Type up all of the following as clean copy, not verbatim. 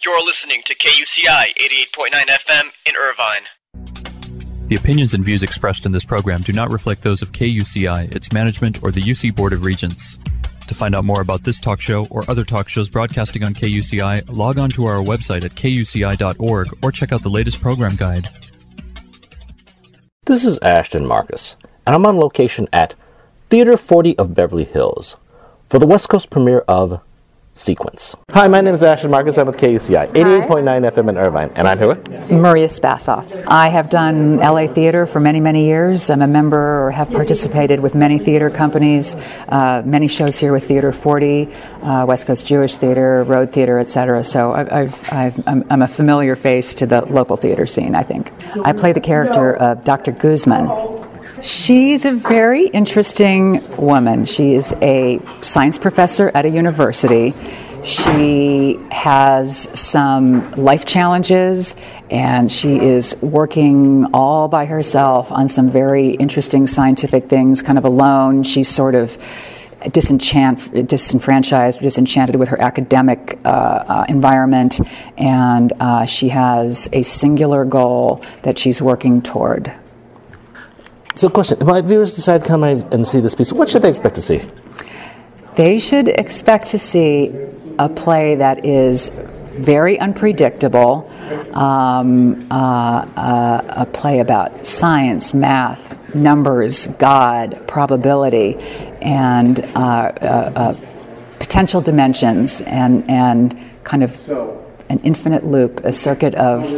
You're listening to KUCI 88.9 FM in Irvine. The opinions and views expressed in this program do not reflect those of KUCI, its management, or the UC Board of Regents. To find out more about this talk show or other talk shows broadcasting on KUCI, log on to our website at kuci.org or check out the latest program guide. This is Ashton Marcus, and I'm on location at Theater 40 of Beverly Hills for the West Coast premiere of Sequence. Hi, my name is Ashton Marcus. I'm with KUCI 88.9 FM in Irvine, and I'm here with Maria Spassoff. I have done LA theater for many, many years. I'm a member or have participated with many theater companies, many shows here with Theater 40, West Coast Jewish Theater, Road Theater, etc. So I'm a familiar face to the local theater scene, I think. I play the character of Dr. Guzman. She's a very interesting woman. She is a science professor at a university. She has some life challenges, and she is working all by herself on some very interesting scientific things, kind of alone. She's sort of disenfranchised, disenchanted with her academic environment, and she has a singular goal that she's working toward. So, question: if my viewers decide to come and see this piece, what should they expect to see? They should expect to see a play that is very unpredictable, a play about science, math, numbers, God, probability, and potential dimensions, and kind of an infinite loop, a circuit of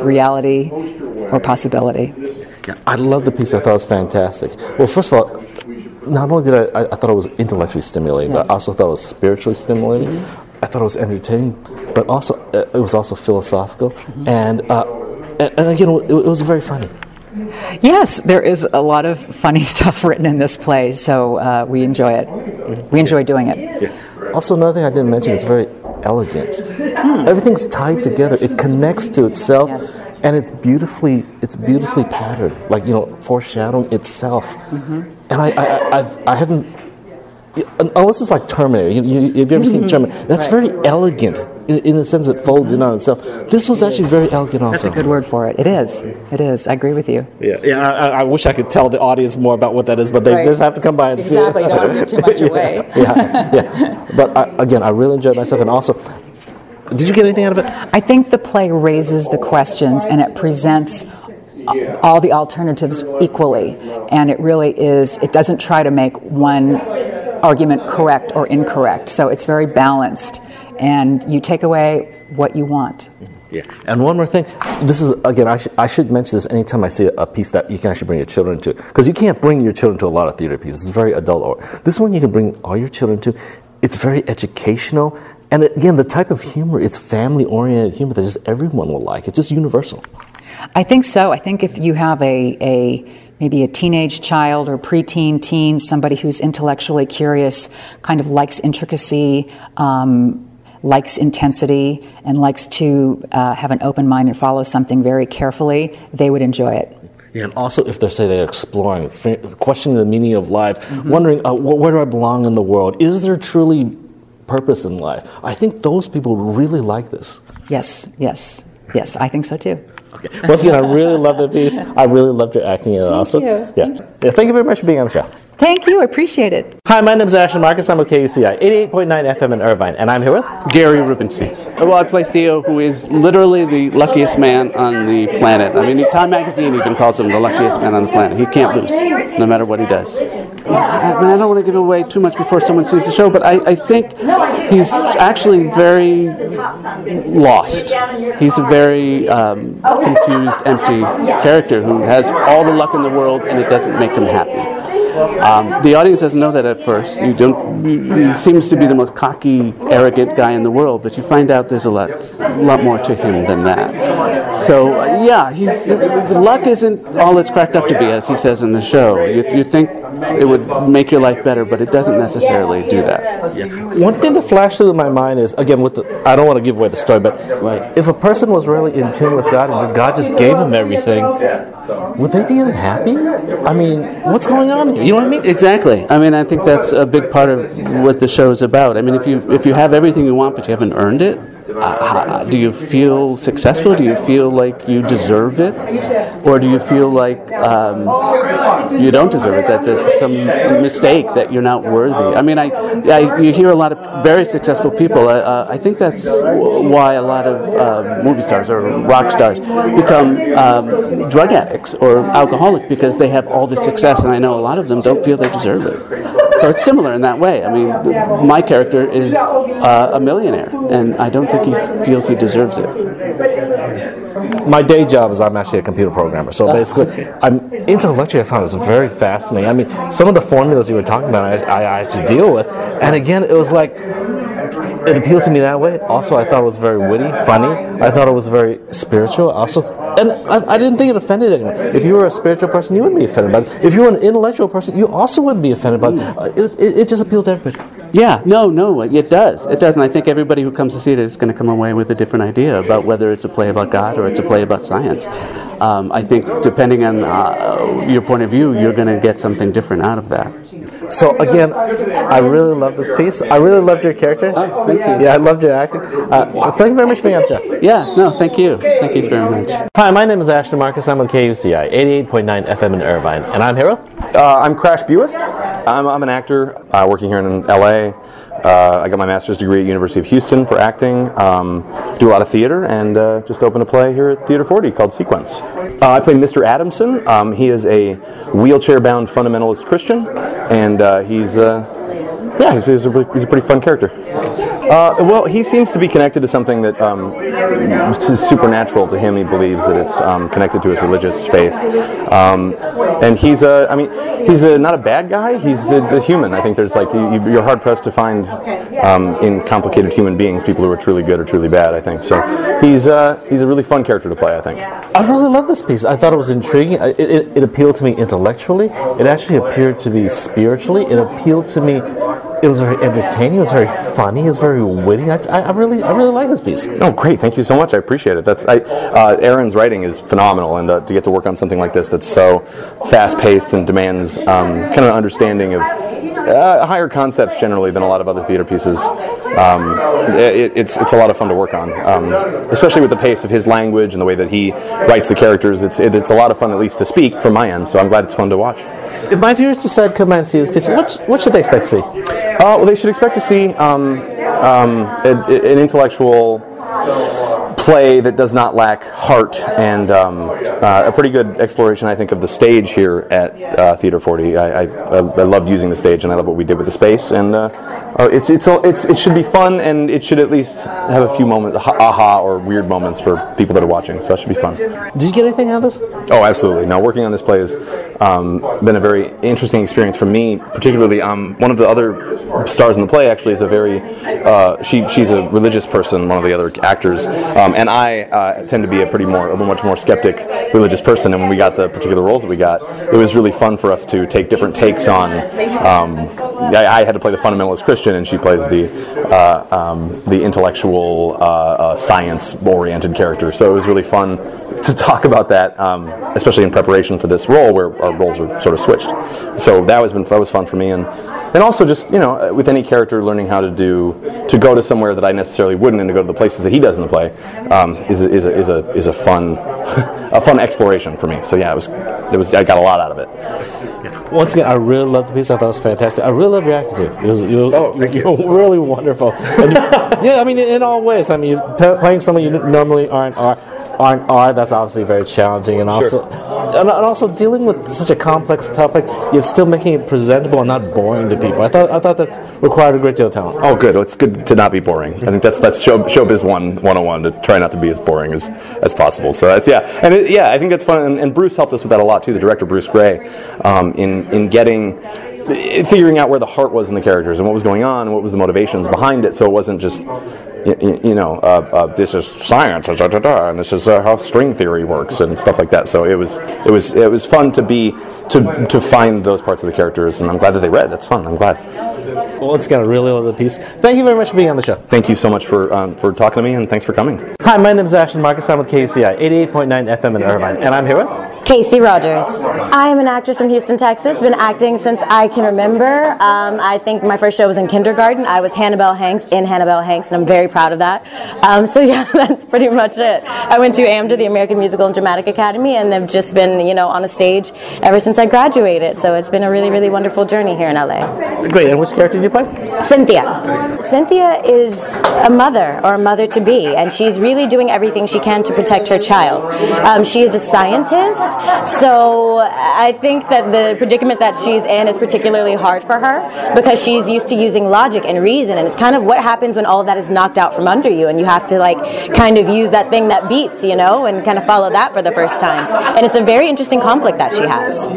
reality or possibility. Yeah, I love the piece. I thought it was fantastic. Well, first of all, not only did I thought it was intellectually stimulating, but I also thought it was spiritually stimulating. Mm-hmm. I thought it was entertaining, but also it was also philosophical, and again, it was very funny. Yes, there is a lot of funny stuff written in this play, so we enjoy it. We enjoy doing it. Yeah. Also, another thing I didn't mention, it's very elegant. Everything's tied together. It connects to itself. Yes. And it's beautifully patterned, like, foreshadowing itself. Mm-hmm. And I haven't, unless it's like Terminator. Have you ever seen Terminator? That's very elegant in the sense it folds in on itself. This was actually very elegant also. That's a good word for it. It is. I agree with you. Yeah. I wish I could tell the audience more about what that is, but they just have to come by and see it. Exactly. You don't want to give too much away. Yeah. But I really enjoyed myself, and also, did you get anything out of it? I think the play raises the questions, and it presents all the alternatives equally. And it really is, it doesn't try to make one argument correct or incorrect. So it's very balanced, and you take away what you want. Yeah. And one more thing, this is, again, I should mention this anytime I see a piece that you can actually bring your children to, because you can't bring your children to a lot of theater pieces. It's very adult. This one you can bring all your children to. It's very educational. And again, the type of humor, it's family-oriented humor that just everyone will like. It's just universal. I think so. I think if you have maybe a teenage child or preteen teen, somebody who's intellectually curious, kind of likes intricacy, likes intensity, and likes to have an open mind and follow something very carefully, they would enjoy it. Yeah, and also if they're exploring, questioning the meaning of life, wondering, where do I belong in the world? Is there truly purpose in life? I think those people really like this. Yes, I think so too. Okay. Once again, I really love the piece. I really loved your acting in it also. Thank you. Yeah. Thank you very much for being on the show. Thank you, I appreciate it. Hi, my name is Ashton Marcus. I'm with KUCI 88.9 FM in Irvine, and I'm here with Gary Rubenstein. Well, I play Theo, who is literally the luckiest man on the planet. I mean, Time Magazine even calls him the luckiest man on the planet. He can't lose, no matter what he does. I don't want to give away too much before someone sees the show, but I think he's actually very lost. He's a very confused, empty character who has all the luck in the world, and it doesn't make him happy. The audience doesn't know that at first. He seems to be the most cocky, arrogant guy in the world, but you find out there's a lot more to him than that. So, the luck isn't all it's cracked up to be, as he says in the show. You think it would make your life better, but it doesn't necessarily do that. Yeah. One thing that flashed through my mind is, again, I don't want to give away the story, but if a person was really in tune with God and God just gave him everything, would they be unhappy? I mean, what's going on here? You know what I mean? Exactly. I mean, I think that's a big part of what the show is about. I mean, if you have everything you want but you haven't earned it, do you feel successful? Do you feel like you deserve it? Or do you feel like you don't deserve it, that there's some mistake, that you're not worthy? I mean, you hear a lot of very successful people. I think that's why a lot of movie stars or rock stars become drug addicts or alcoholic, because they have all this success, and I know a lot of them don't feel they deserve it. So it's similar in that way. I mean, my character is a millionaire, and I don't think he feels he deserves it. My day job is I'm actually a computer programmer, so basically, intellectually I found it was very fascinating. I mean, some of the formulas you were talking about, I actually deal with, and again, it was like, it appealed to me that way. Also, I thought it was very witty, funny. I thought it was very spiritual. Also, and I didn't think it offended anyone. If you were a spiritual person, you wouldn't be offended by it. If you were an intellectual person, you also wouldn't be offended by it. It just appealed to everybody. Yeah, no, it does. It does, and I think everybody who comes to see it is going to come away with a different idea about whether it's a play about God or it's a play about science. I think depending on your point of view, you're going to get something different out of that. So again, I really love this piece. I really loved your character. Oh, thank you. Yeah, I loved your acting. Thank you very much for being on the show. Yeah, no, thank you. Thank you very much. Hi, my name is Ashton Marcus. I'm on KUCI 88.9 FM in Irvine, and I'm here. I'm Crash Buist. I'm an actor working here in LA. I got my master's degree at University of Houston for acting. Do a lot of theater, and just opened a play here at Theater 40 called Sequence. I play Mr. Adamson. He is a wheelchair-bound fundamentalist Christian, and he's a pretty fun character. Well, he seems to be connected to something that is supernatural to him. He believes that it's connected to his religious faith. And he's not a bad guy. He's a human. I think there's you're hard pressed to find in complicated human beings people who are truly good or truly bad. I think so. He's a really fun character to play, I think. I really love this piece. I thought it was intriguing. It appealed to me intellectually. It actually appeared to be spiritually. It appealed to me. It was very entertaining. It was very funny. It was very witty. I really like this piece. Oh, great! Thank you so much. I appreciate it. Aaron's writing is phenomenal, and to get to work on something like this that's so fast-paced and demands kind of an understanding of higher concepts generally than a lot of other theater pieces. It's a lot of fun to work on, especially with the pace of his language and the way that he writes the characters. It's a lot of fun, at least to speak from my end. So I'm glad it's fun to watch. If my viewers decide to come out and see this piece, what should they expect to see? Well, they should expect to see an intellectual play that does not lack heart, and a pretty good exploration, I think, of the stage here at Theater 40. I loved using the stage, and I love what we did with the space, and it should be fun, and it should at least have a few moments, aha or weird moments for people that are watching. So that should be fun. Did you get anything out of this? Oh, absolutely. No, working on this play has been a very interesting experience for me. Particularly, one of the other stars in the play actually is a very she's a religious person. One of the other actors. And I tend to be a much more skeptic religious person, and when we got the particular roles that we got, it was really fun for us to take different takes on. I had to play the fundamentalist Christian, and she plays the intellectual, science-oriented character. So it was really fun to talk about that, especially in preparation for this role, where our roles are sort of switched. So that was fun for me, and also just with any character, learning how to go to somewhere that I necessarily wouldn't, and to go to the places that he does in the play is a fun a fun exploration for me. So yeah, I got a lot out of it. Once again, I really loved the piece. I thought it was fantastic. I really love your acting too. You're really wonderful. Yeah, I mean, in all ways. I mean, playing someone you normally aren't that's obviously very challenging, and also and also dealing with such a complex topic, yet still making it presentable and not boring to people. I thought that required a great deal of talent. Oh, good. Well, it's good to not be boring. I think that's showbiz 101, to try not to be as boring as possible. So that's I think that's fun. And Bruce helped us with that a lot too. The director, Bruce Gray, in figuring out where the heart was in the characters and what was going on and what was the motivations behind it. So it wasn't just this is science, and this is how string theory works and stuff like that. So it was fun to find those parts of the characters, and I'm glad that they read. That's fun. I'm glad. Well, once again, I really love the piece. Thank you very much for being on the show. Thank you so much for talking to me, and thanks for coming. Hi, my name is Ashton Marcus. I'm with KUCI 88.9 FM in Irvine, and I'm here with Casey Rogers. I am an actress from Houston, Texas. Been acting since I can remember. I think my first show was in kindergarten. I was Hannibal Hanks in Hannibal Hanks, and I'm very proud of that. So yeah, that's pretty much it. I went to AMDA, the American Musical and Dramatic Academy, and have just been, you know, on a stage ever since I graduated. So it's been a really, really wonderful journey here in LA. Great. And which character did you play? Cynthia. Cynthia is a mother, or a mother-to-be, and she's really doing everything she can to protect her child. She is a scientist, so I think that the predicament that she's in is particularly hard for her because she's used to using logic and reason, and it's kind of what happens when all of that is knocked out from under you and you have to like kind of use that thing that beats, you know, and kind of follow that for the first time. And it's a very interesting conflict that she has.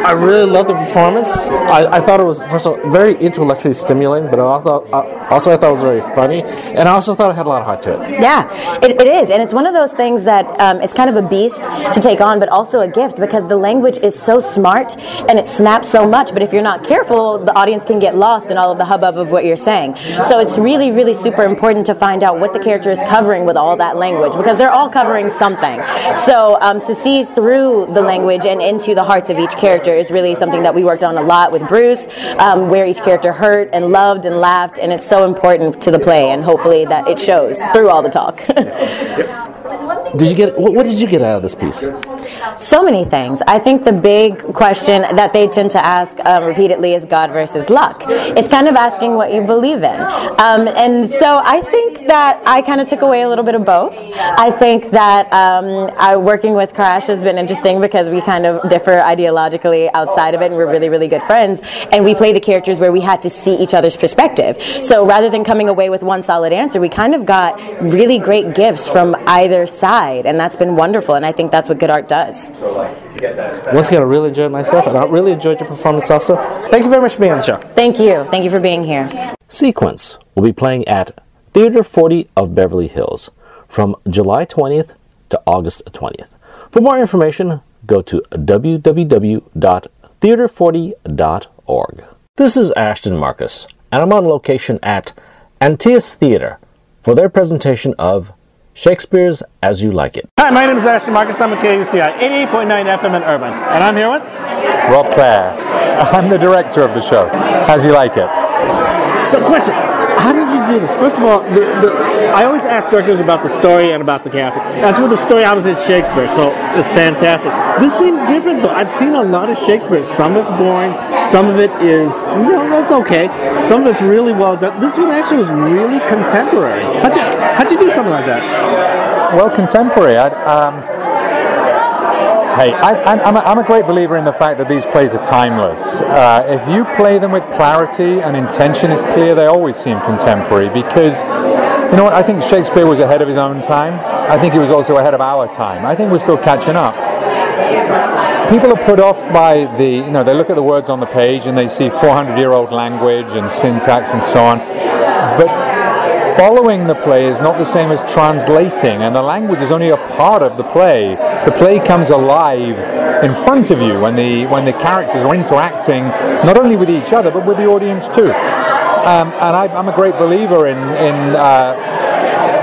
I really love the performance. I thought it was, first of all, very intellectually stimulating, but I thought it was very funny, and I also thought it had a lot of heart to it. Yeah, it is, and it's one of those things that it's kind of a beast to take on, but also a gift because the language is so smart and it snaps so much, but if you're not careful, the audience can get lost in all of the hubbub of what you're saying. So it's really, really super important to find out what the character is covering with all that language because they're all covering something. So to see through the language and into the hearts of each character is really something that we worked on a lot with Bruce, where each character hurt and loved and laughed, and it's so important to the play, and hopefully that it shows through all the talk. What did you get out of this piece? So many things. I think the big question that they tend to ask repeatedly is God versus luck. It's kind of asking what you believe in. And so I think that I kind of took away a little bit of both. I think that working with Crash has been interesting because we kind of differ ideologically outside of it, and we're really, really good friends. And we play the characters where we had to see each other's perspective. So rather than coming away with one solid answer, we kind of got really great gifts from either side, and that's been wonderful, and I think that's what good art does. Once again, I really enjoyed myself, and I really enjoyed your performance also. Thank you very much for being on the show. Thank you. Thank you for being here. Sequence will be playing at Theater 40 of Beverly Hills from July 20th to August 20th. For more information, go to www.theater40.org. This is Ashton Marcus, and I'm on location at Antaeus Theater for their presentation of Shakespeare's As You Like It. Hi, my name is Ashton Marcus. I'm a KUCI 88.9 FM in Irvine, and I'm here with Rob Clare. I'm the director of the show. As You Like It. So, question: how did you do this? First of all, I always ask directors about the story and about the casting. As for the story, I was in Shakespeare, so it's fantastic. This seemed different, though. I've seen a lot of Shakespeare. Some of it's boring. Some of it is, that's okay. Some of it's really well done. This one actually was really contemporary. How'd you do something like that? Well, contemporary. I'm a great believer in the fact that these plays are timeless. If you play them with clarity and intention is clear, they always seem contemporary because, you know what, I think Shakespeare was ahead of his own time. I think he was also ahead of our time. I think we're still catching up. People are put off by they look at the words on the page and they see 400-year-old language and syntax and so on. But following the play is not the same as translating, and the language is only a part of the play. The play comes alive in front of you when the characters are interacting not only with each other but with the audience too. And I'm a great believer in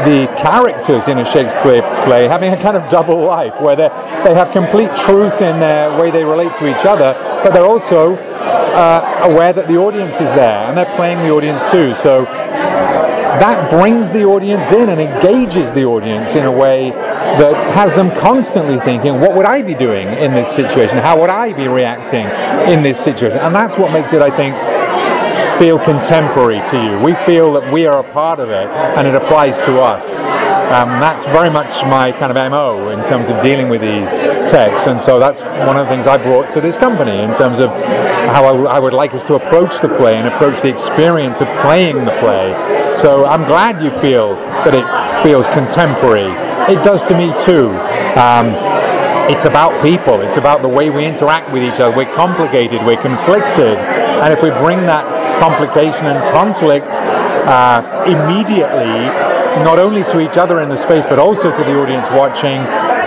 the characters in a Shakespeare play having a kind of double life where they have complete truth in their way they relate to each other, but they're also aware that the audience is there and they're playing the audience too. So that brings the audience in and engages the audience in a way that has them constantly thinking, what would I be doing in this situation? How would I be reacting in this situation? And that's what makes it, I think, feel contemporary to you. We feel that we are a part of it and it applies to us. That's very much my kind of MO in terms of dealing with these texts, and so that's one of the things I brought to this company in terms of how I would like us to approach the play and approach the experience of playing the play. So I'm glad you feel that it feels contemporary. It does to me too. It's about people. It's about the way we interact with each other. We're complicated. We're conflicted. And if we bring that complication and conflict immediately not only to each other in the space, but also to the audience watching,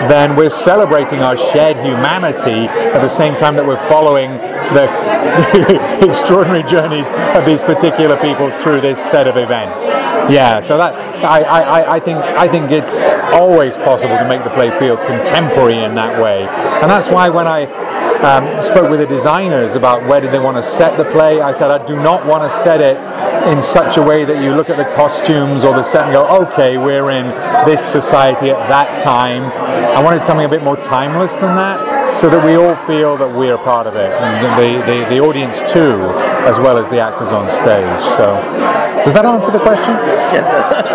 then we're celebrating our shared humanity at the same time that we're following the extraordinary journeys of these particular people through this set of events. Yeah, so that I think it's always possible to make the play feel contemporary in that way, and that's why when I spoke with the designers about where did they want to set the play, I said I do not want to set it in such a way that you look at the costumes or the set and go, okay, we're in this society at that time. I wanted something a bit more timeless than that, so that we all feel that we're a part of it, and the audience too, as well as the actors on stage. So, does that answer the question? Yes.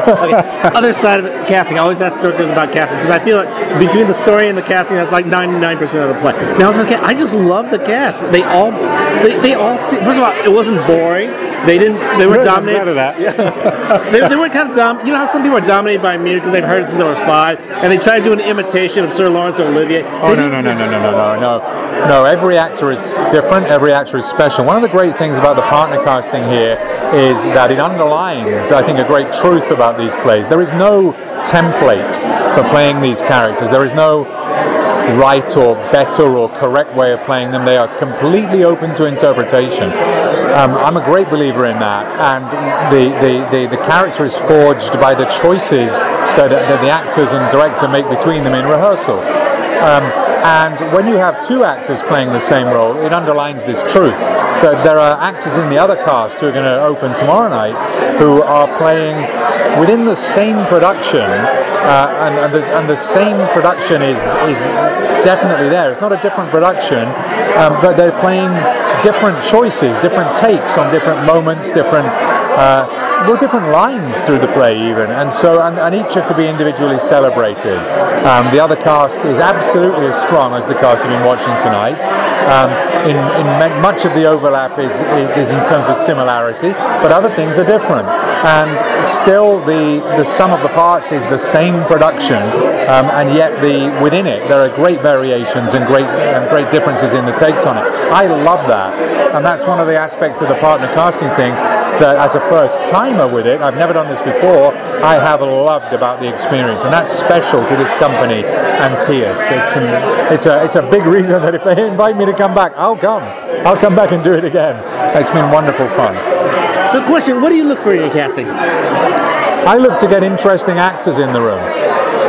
Okay. Other side of casting, I always ask directors about casting, because I feel like between the story and the casting, that's like 99% of the play. Now, as for the cast, I just love the cast. They all first of all, it wasn't boring. They were dominated. They weren't kind of dumb. You know how some people are dominated by music because they've heard it since they were 5, and they try to do an imitation of Sir Lawrence Olivier. Oh, no. Every actor is different. Every actor is special. One of the great things about the partner casting here is that it underlines, I think, a great truth about these plays. There is no template for playing these characters. There is no right or better or correct way of playing them. They are completely open to interpretation. I'm a great believer in that, and the character is forged by the choices that the actors and director make between them in rehearsal. And when you have 2 actors playing the same role, it underlines this truth that there are actors in the other cast who are going to open tomorrow night who are playing within the same production, and the same production is definitely there. It's not a different production, but they're playing different choices, different takes on different moments, different lines through the play even, and so and each are to be individually celebrated. The other cast is absolutely as strong as the cast you've been watching tonight. Much of the overlap is in terms of similarity, but other things are different. And still, the sum of the parts is the same production, and yet within it there are great variations and great differences in the takes on it. I love that, and that's one of the aspects of the partner casting thing that, as a first timer with it, I've never done this before, I have loved about the experience, and that's special to this company, Antaeus. It's a big reason that if they invite me to come back, I'll come back and do it again. It's been wonderful fun. So, question: what do you look for in your casting? I look to get interesting actors in the room.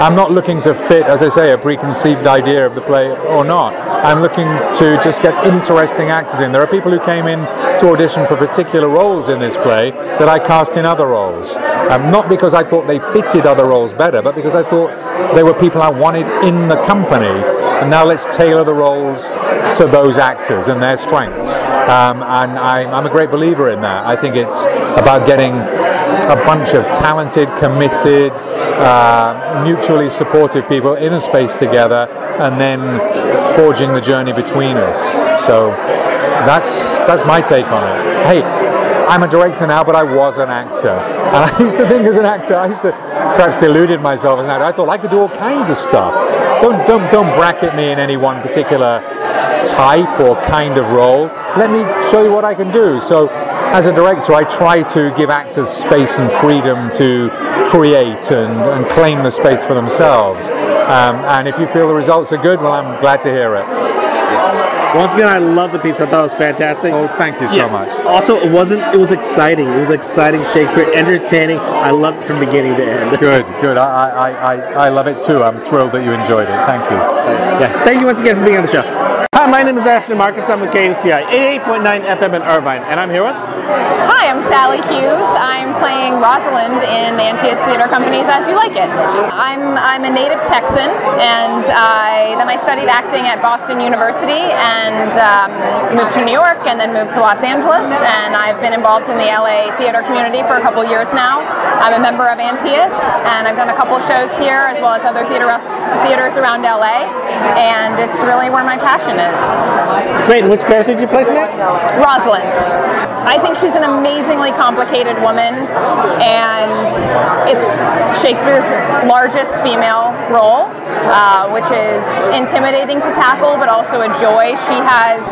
I'm not looking to fit, as I say, a preconceived idea of the play or not. I'm looking to just get interesting actors in. There are people who came in to audition for particular roles in this play that I cast in other roles. Not because I thought they fitted other roles better, but because I thought they were people I wanted in the company. And now let's tailor the roles to those actors and their strengths. And I'm a great believer in that. I think it's about getting a bunch of talented, committed, mutually supportive people in a space together, and then forging the journey between us. So that's my take on it. Hey, I'm a director now, but I was an actor, and I used to think as an actor, I used to perhaps deluded myself as an actor. I thought I could do all kinds of stuff. Don't bracket me in any one particular type or kind of role. Let me show you what I can do. So, as a director, I try to give actors space and freedom to create and claim the space for themselves. And if you feel the results are good, well, I'm glad to hear it. Once again, I love the piece. I thought it was fantastic. Oh, thank you so much. Also, it was exciting. It was exciting Shakespeare, entertaining. I loved it from beginning to end. Good. I love it too. I'm thrilled that you enjoyed it. Thank you. Yeah, thank you once again for being on the show. Hi, my name is Ashton Marcus. I'm with KUCI 88.9 FM in Irvine, and I'm here with... Hi, I'm Sally Hughes. I'm playing Rosalind in Antaeus Theater Company's As You Like It. I'm a native Texan, and then I studied acting at Boston University and moved to New York and then moved to Los Angeles, and I've been involved in the LA theater community for a couple years now. I'm a member of Antaeus, and I've done a couple shows here as well as other theaters around LA, and it's really where my passion is. Great, and which character did you play tonight? Rosalind. I think she's an amazingly complicated woman, and it's Shakespeare's largest female role, which is intimidating to tackle, but also a joy. She has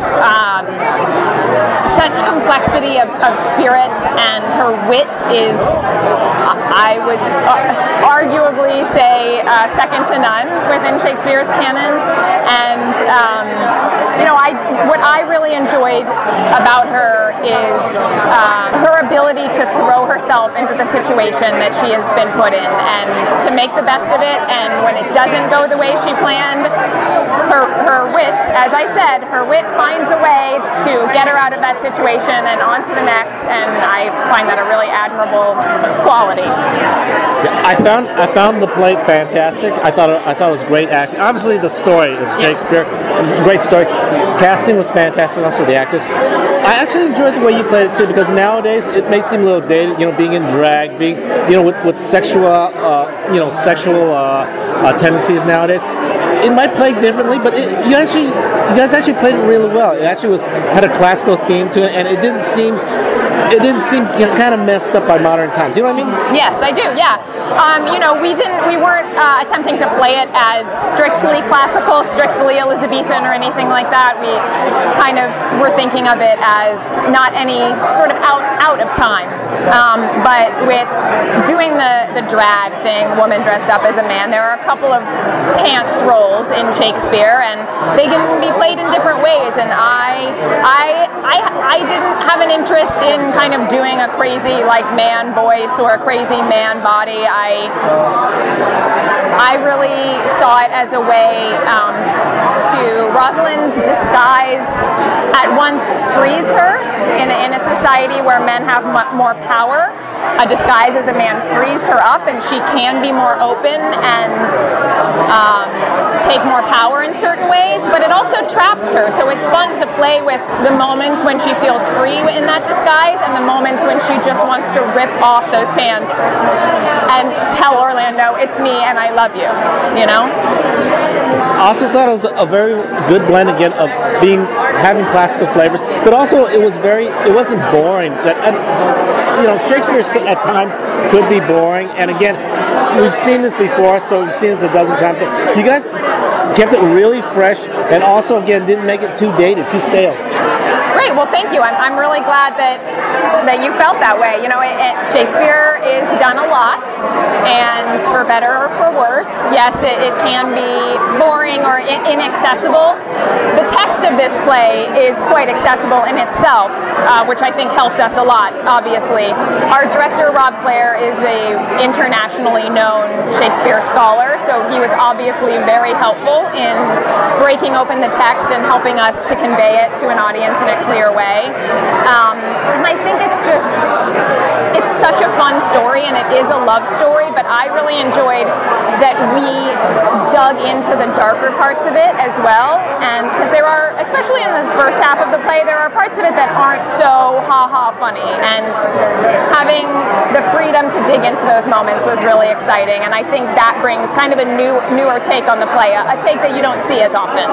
such complexity of spirit, and her wit is I would arguably say second to none within Shakespeare's canon. And what I really enjoyed about her is her ability to throw herself into the situation that she has been put in and to make the best of it. And when it doesn't go the way she planned, her wit, as I said, her wit finds a way to get her out of that situation and on to the next. And I find that a really admirable quality. Yeah, I found the play fantastic. I thought it was great acting. Obviously, the story is Shakespeare, great story. Casting was fantastic. Also, the actors. I actually enjoyed the way you played it too, because nowadays it may seem a little dated. Being in drag, being with sexual tendencies nowadays. It might play differently, but you guys actually played it really well. It actually had a classical theme to it, and it didn't seem kind of messed up by modern times. You know what I mean? Yes, I do. Yeah. We weren't attempting to play it as strictly classical, strictly Elizabethan, or anything like that. We kind of were thinking of it as not any sort of out of time. But with doing the drag thing, woman dressed up as a man, there are a couple of pants roles in Shakespeare, and they can be played in different ways. And I didn't have an interest in kind of doing a crazy man voice or a crazy man body. I really saw it as a way to Rosalind's disguise at once frees her in a society where men have more power. A disguise as a man frees her up, and she can be more open and take more power in certain ways, but it also traps her. So it's fun to play with the moments when she feels free in that disguise and the moments when she just wants to rip off those pants and tell Orlando, it's me and I love you, I also thought it was a very good blend again of having classical flavors, but also it wasn't boring. Shakespeare at times could be boring, and again, we've seen this before, so we've seen this a dozen times. So you guys kept it really fresh, and also again didn't make it too dated, too stale. Great. Well, thank you. I'm really glad that you felt that way. Shakespeare is done a lot, and for better or for worse, yes, it can be boring or inaccessible. The text of this play is quite accessible in itself, which I think helped us a lot, obviously. Our director, Rob Clare, is a internationally known Shakespeare scholar, so he was obviously very helpful in breaking open the text and helping us to convey it to an audience in a clear way. And I think it's such a fun story, and it is a love story, but I really enjoyed that we dug into the darker parts of it as well, and because there are, especially in the first half of the play, there are parts of it that aren't so ha-ha funny, and having the freedom to dig into those moments was really exciting, and I think that brings kind of a newer take on the play, a take that you don't see as often.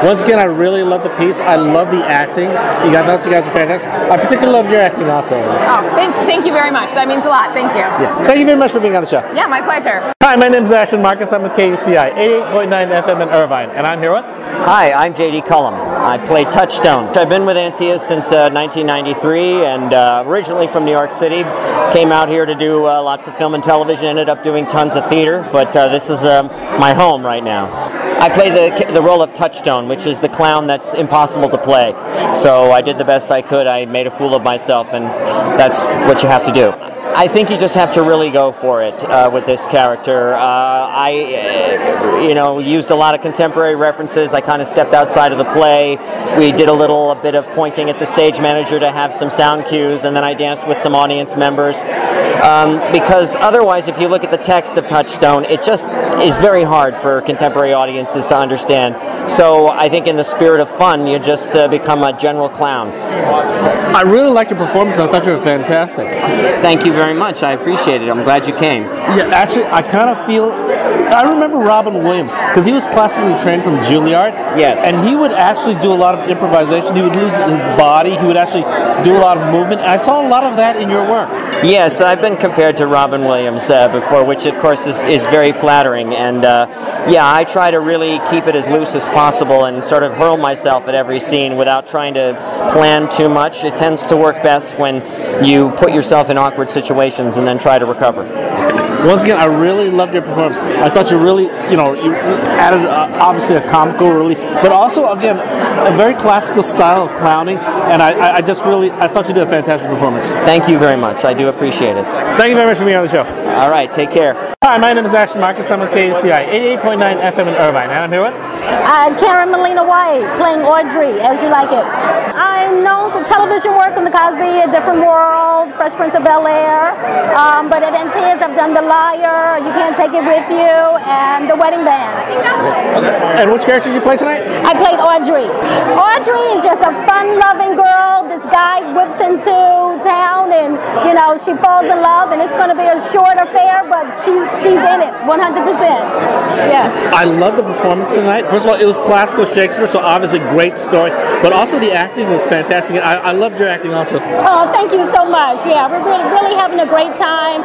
Once again, I really love the piece. I love the acting. You guys are fantastic. I particularly love your acting also. Oh, thank you very much. That means a lot. Thank you. Yeah. Thank you very much for being on the show. Yeah, my pleasure. Hi, my name is Ashton Marcus. I'm with KUCI 88.9 FM in Irvine, and I'm here with... Hi, I'm J.D. Cullum. I play Touchstone. I've been with Antioch since 1993, and originally from New York City. Came out here to do lots of film and television, ended up doing tons of theater, but this is my home right now. I play the role of Touchstone, which is the clown that's impossible to play. So I did the best I could. I made a fool of myself, and that's what you have to do. I think you just have to really go for it with this character. I used a lot of contemporary references. I kind of stepped outside of the play. We did a bit of pointing at the stage manager to have some sound cues, and then I danced with some audience members. Because otherwise, if you look at the text of Touchstone, it just is very hard for contemporary audiences to understand. So I think in the spirit of fun, you just become a general clown. I really liked your performance. I thought you were fantastic. Thank you very much. I appreciate it. I'm glad you came. Yeah, actually, I remember Robin Williams, because he was classically trained from Juilliard. Yes. And he would actually do a lot of improvisation. He would lose his body. He would actually do a lot of movement. And I saw a lot of that in your work. Yes, I've been compared to Robin Williams before, which of course is very flattering. And I try to really keep it as loose as possible and sort of hurl myself at every scene without trying to plan too much. It tends to work best when you put yourself in awkward situations situations and then try to recover. Once again, I really loved your performance. I thought you really, you added obviously a comical relief, but also, again, a very classical style of clowning, and I thought you did a fantastic performance. Thank you very much. I do appreciate it. Thank you very much for being on the show. All right, take care. Hi, my name is Ashton Marcus. I'm with KUCI 88.9 FM in Irvine, and I'm here with Karen Melina White, playing Audrey, As You Like It. I'm known for television work on The Cosby, A Different World, Fresh Prince of Bel-Air, but at NTS I've done The Liar, You Can't Take It With You, and The Wedding Band. And which character did you play tonight? I played Audrey. Audrey is just a fun-loving girl. This guy whips into town, and she falls in love, and it's going to be a short affair, but she's in it 100%. Yes. I love the performance tonight. First of all, it was classical Shakespeare, so obviously great story, but also the acting was fantastic. I loved your acting also. Oh, thank you so much. Yeah, we're really having a great time.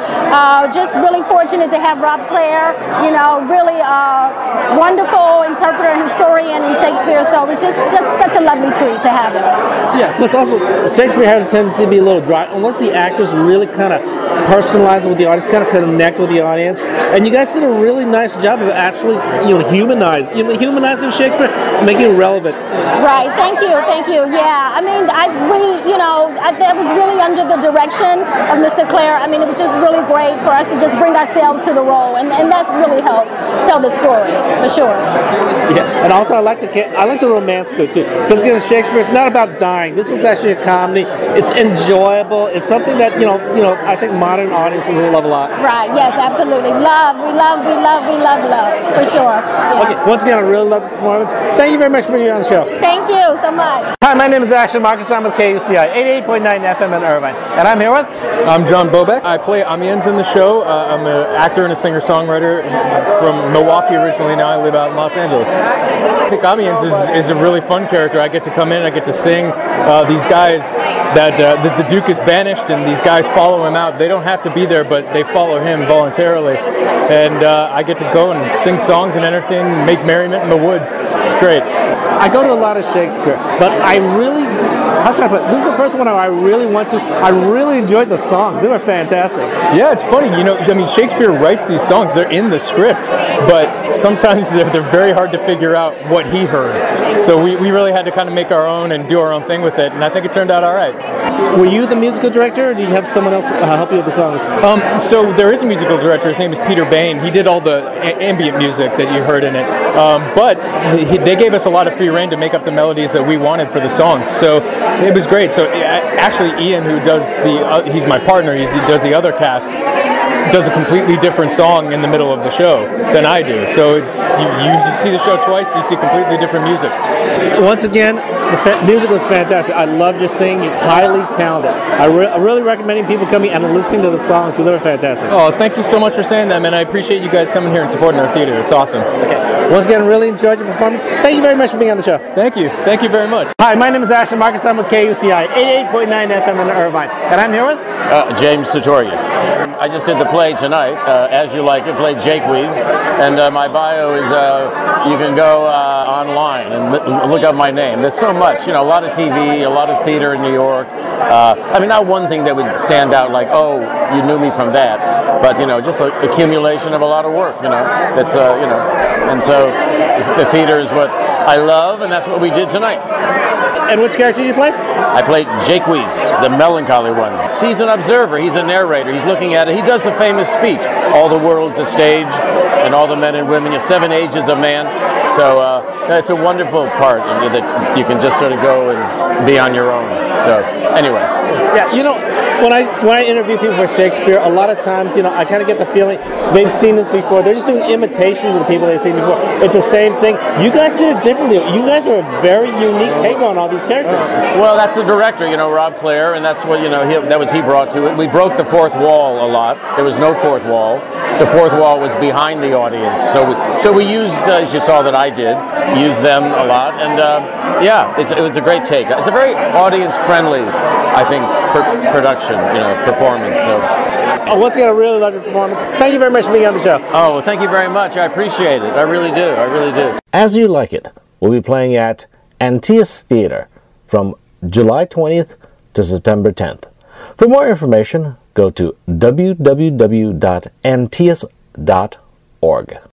Just really fortunate to have Rob Clare, really wonderful interpreter and historian in Shakespeare, so it's just such a lovely treat to have him. Yeah, plus also Shakespeare had a tendency to be a little dry unless the actors really kind of personalize it with the audience, kind of connect with the audience. And you guys did a really nice job of actually, humanizing Shakespeare, making it relevant. Right. Thank you. Yeah. I mean, that was really under the direction of Mr. Clare. I mean, it was just really great for us to just bring ourselves to the role, and that's really helps tell the story for sure. Yeah, and also I like the romance to it too, because again, Shakespeare, it's not about dying. This one's actually a comedy. It's enjoyable. It's something that I think modern audiences will love a lot. Right. Yes. Absolutely. We love for sure. Yeah. Okay. Once again, I really love the performance. Thank you very much for being on the show. Thank you so much. Hi, my name is Ashton Marcus. I'm with KUCI 88.9 FM in Irvine, and I'm here with. I'm John Bobek. I play Amiens in the show. I'm an actor and a singer-songwriter from Milwaukee originally. Now I live out in Los Angeles. I think Amiens is a really fun character. I get to come in, I get to sing. These guys that the Duke is banished, and these guys follow him out. They don't have to be there, but they follow him voluntarily. And I get to go and sing songs and entertain, make merriment in the woods. It's great. I go to a lot of Shakespeare, but this is the first one I really went to. I really enjoyed the songs. They were fantastic. Yeah, it's funny. Shakespeare writes these songs. They're in the script, but sometimes they're very hard to figure out what he heard. So we really had to kind of make our own and do our own thing with it, and I think it turned out all right. Were you the musical director, or did you have someone else help you with the songs? So there is a musical director. His name is Peter Bain. He did all the ambient music that you heard in it. But they gave us a lot of free rein to make up the melodies that we wanted for the songs. So it was great. So actually, Ian, who does he's my partner. He does the other cast. Does a completely different song in the middle of the show than I do. So you see the show twice. You see completely different music. Once again, the music was fantastic. I loved your singing. You're highly talented. I'm really recommending people coming and listening to the songs because they were fantastic. Oh, thank you so much for saying that, man. I appreciate you guys coming here and supporting our theater. It's awesome. Okay. Once again, really enjoyed your performance. Thank you very much for being on the show. Thank you. Thank you very much. Hi, my name is Ashton Marcus. I'm with KUCI 88.9 FM in Irvine. And I'm here with James Sartorius. I just did the play tonight, As You Like It, played Jake Wees, and my bio is, you can go online and look up my name. There's so much, a lot of TV, a lot of theater in New York. Not one thing that would stand out like, oh, you knew me from that, but, just an accumulation of a lot of work, that's, and so the theater is what I love, and that's what we did tonight. And which character did you play? I played Jake Wees, the melancholy one. He's an observer, he's a narrator, he's looking at it. He does the famous speech, all the world's a stage, and all the men and women, 7 ages of man. So it's a wonderful part that you can just sort of go and be on your own. So anyway. Yeah, when I interview people for Shakespeare, a lot of times, I kind of get the feeling they've seen this before. They're just doing imitations of the people they've seen before. It's the same thing. You guys did it differently. You guys are a very unique take on all these characters. Well, that's the director, Rob Clare, and that's what, he brought to it. We broke the fourth wall a lot. There was no fourth wall. The fourth wall was behind the audience. So we used, as you saw that I did, used them a lot. And it was a great take. It's a very audience-friendly, I think, production, performance. So. Once again, I really love your performance. Thank you very much for being on the show. Oh, well, thank you very much. I appreciate it. I really do. I really do. As You Like It will be playing at Antaeus Theater from July 20th to September 10th. For more information, go to www.antaeus.org.